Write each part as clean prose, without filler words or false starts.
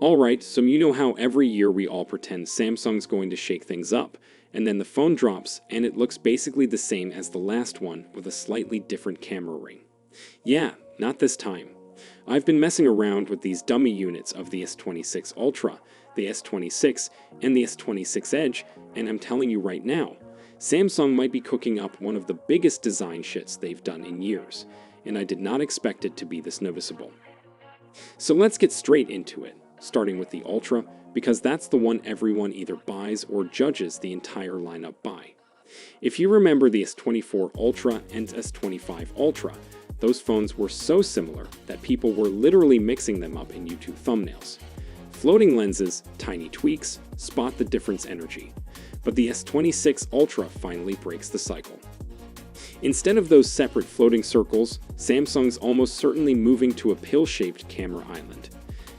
Alright, so you know how every year we all pretend Samsung's going to shake things up, and then the phone drops and it looks basically the same as the last one with a slightly different camera ring. Yeah, not this time. I've been messing around with these dummy units of the S26 Ultra, the S26, and the S26 Edge, and I'm telling you right now, Samsung might be cooking up one of the biggest design shits they've done in years, and I did not expect it to be this noticeable. So let's get straight into it, starting with the Ultra, because that's the one everyone either buys or judges the entire lineup by. If you remember the S24 Ultra and S25 Ultra, those phones were so similar that people were literally mixing them up in YouTube thumbnails. Floating lenses, tiny tweaks, spot the difference energy. But the S26 Ultra finally breaks the cycle. Instead of those separate floating circles, Samsung's almost certainly moving to a pill-shaped camera island.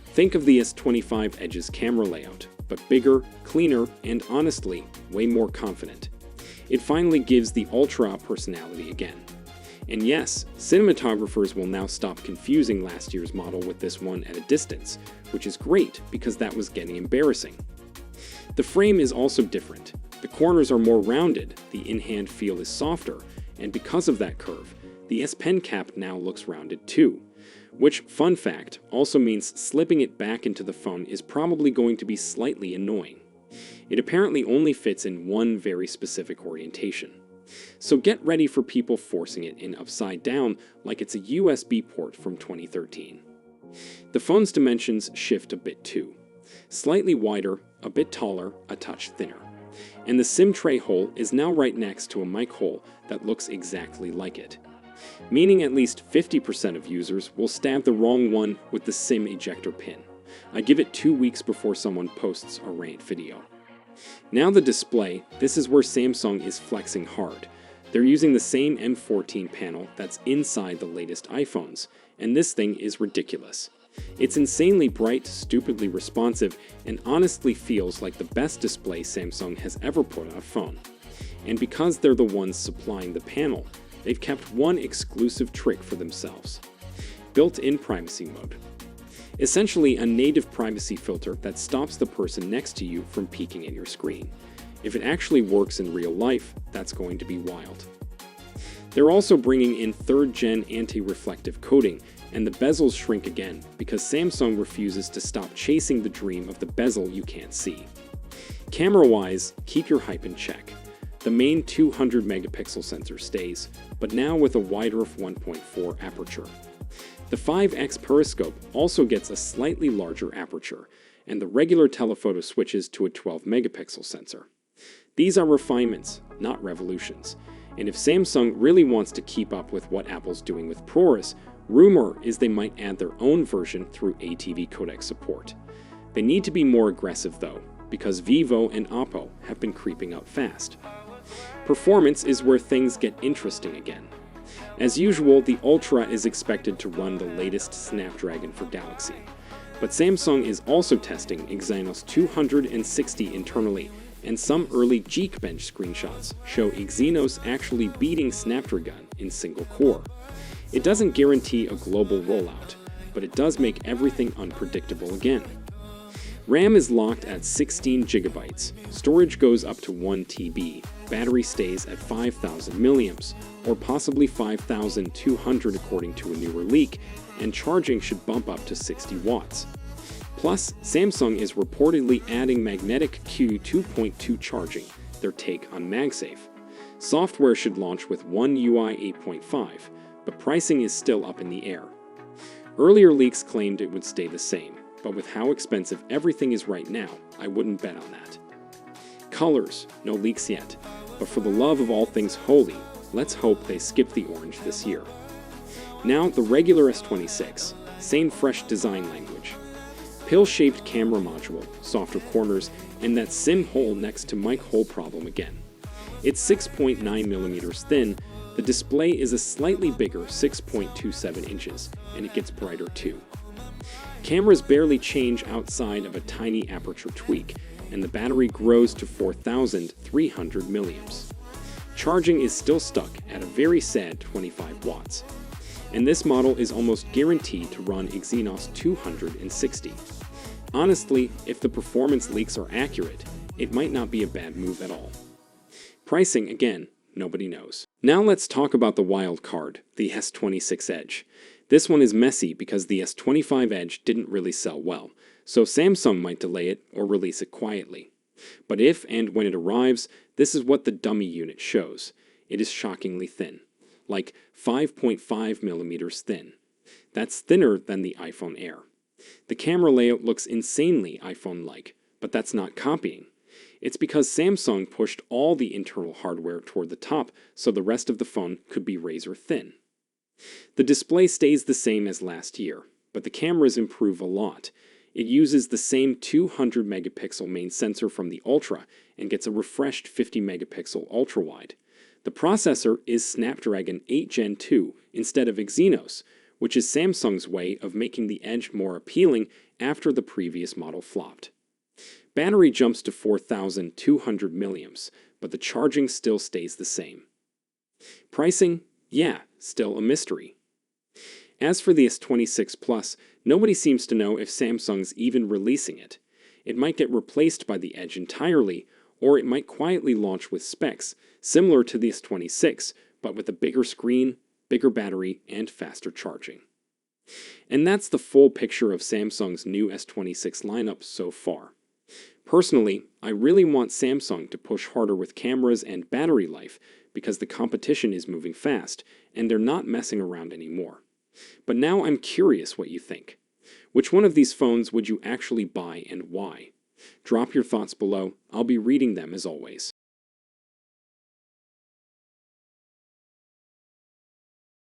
Think of the S25 Edge's camera layout, but bigger, cleaner, and honestly, way more confident. It finally gives the Ultra a personality again. And yes, cinematographers will now stop confusing last year's model with this one at a distance, which is great because that was getting embarrassing. The frame is also different. The corners are more rounded, the in-hand feel is softer, and because of that curve, the S Pen cap now looks rounded too. Which, fun fact, also means slipping it back into the phone is probably going to be slightly annoying. It apparently only fits in one very specific orientation. So get ready for people forcing it in upside down like it's a USB port from 2013. The phone's dimensions shift a bit too. Slightly wider, a bit taller, a touch thinner. And the SIM tray hole is now right next to a mic hole that looks exactly like it. Meaning at least 50% of users will stab the wrong one with the SIM ejector pin. I give it 2 weeks before someone posts a rant video. Now the display, this is where Samsung is flexing hard. They're using the same M14 panel that's inside the latest iPhones, and this thing is ridiculous. It's insanely bright, stupidly responsive, and honestly feels like the best display Samsung has ever put on a phone. And because they're the ones supplying the panel, they've kept one exclusive trick for themselves: built-in privacy mode. Essentially a native privacy filter that stops the person next to you from peeking at your screen. If it actually works in real life, that's going to be wild. They're also bringing in 3rd-gen anti-reflective coating, and the bezels shrink again because Samsung refuses to stop chasing the dream of the bezel you can't see. Camera-wise, keep your hype in check. The main 200 megapixel sensor stays, but now with a wider f1.4 aperture. The 5x periscope also gets a slightly larger aperture, and the regular telephoto switches to a 12 megapixel sensor. These are refinements, not revolutions, and if Samsung really wants to keep up with what Apple's doing with ProRes, rumor is they might add their own version through ATV codec support. They need to be more aggressive though, because Vivo and Oppo have been creeping up fast. Performance is where things get interesting again. As usual, the Ultra is expected to run the latest Snapdragon for Galaxy. But Samsung is also testing Exynos 260 internally, and some early Geekbench screenshots show Exynos actually beating Snapdragon in single core. It doesn't guarantee a global rollout, but it does make everything unpredictable again. RAM is locked at 16 GB, storage goes up to 1 TB, battery stays at 5,000 milliamps, or possibly 5,200 according to a newer leak, and charging should bump up to 60 watts. Plus, Samsung is reportedly adding magnetic Q 2.2 charging, their take on MagSafe. Software should launch with One UI 8.5, but pricing is still up in the air. Earlier leaks claimed it would stay the same, but with how expensive everything is right now, I wouldn't bet on that. Colors, no leaks yet, but for the love of all things holy, let's hope they skip the orange this year. Now the regular S26, same fresh design language. Pill-shaped camera module, softer corners, and that SIM hole next to mic hole problem again. It's 6.9mm thin, the display is a slightly bigger 6.27 inches, and it gets brighter too. Cameras barely change outside of a tiny aperture tweak, and the battery grows to 4,300 milliamps. Charging is still stuck at a very sad 25 watts. And this model is almost guaranteed to run Exynos 260. Honestly, if the performance leaks are accurate, it might not be a bad move at all. Pricing, again, nobody knows. Now let's talk about the wild card, the S26 Edge. This one is messy because the S25 Edge didn't really sell well, so Samsung might delay it or release it quietly. But if and when it arrives, this is what the dummy unit shows. It is shockingly thin, like 5.5 millimeters thin. That's thinner than the iPhone Air. The camera layout looks insanely iPhone-like, but that's not copying. It's because Samsung pushed all the internal hardware toward the top so the rest of the phone could be razor thin. The display stays the same as last year, but the cameras improve a lot. It uses the same 200 megapixel main sensor from the Ultra and gets a refreshed 50 megapixel ultra-wide. The processor is Snapdragon 8 Gen 2 instead of Exynos, which is Samsung's way of making the Edge more appealing after the previous model flopped. Battery jumps to 4,200 milliamps, but the charging still stays the same. Pricing? Yeah, still a mystery. As for the S26 Plus, nobody seems to know if Samsung's even releasing it. It might get replaced by the Edge entirely, or it might quietly launch with specs, similar to the S26, but with a bigger screen, bigger battery, and faster charging. And that's the full picture of Samsung's new S26 lineup so far. Personally, I really want Samsung to push harder with cameras and battery life because the competition is moving fast, and they're not messing around anymore. But now I'm curious what you think. Which one of these phones would you actually buy and why? Drop your thoughts below. I'll be reading them as always.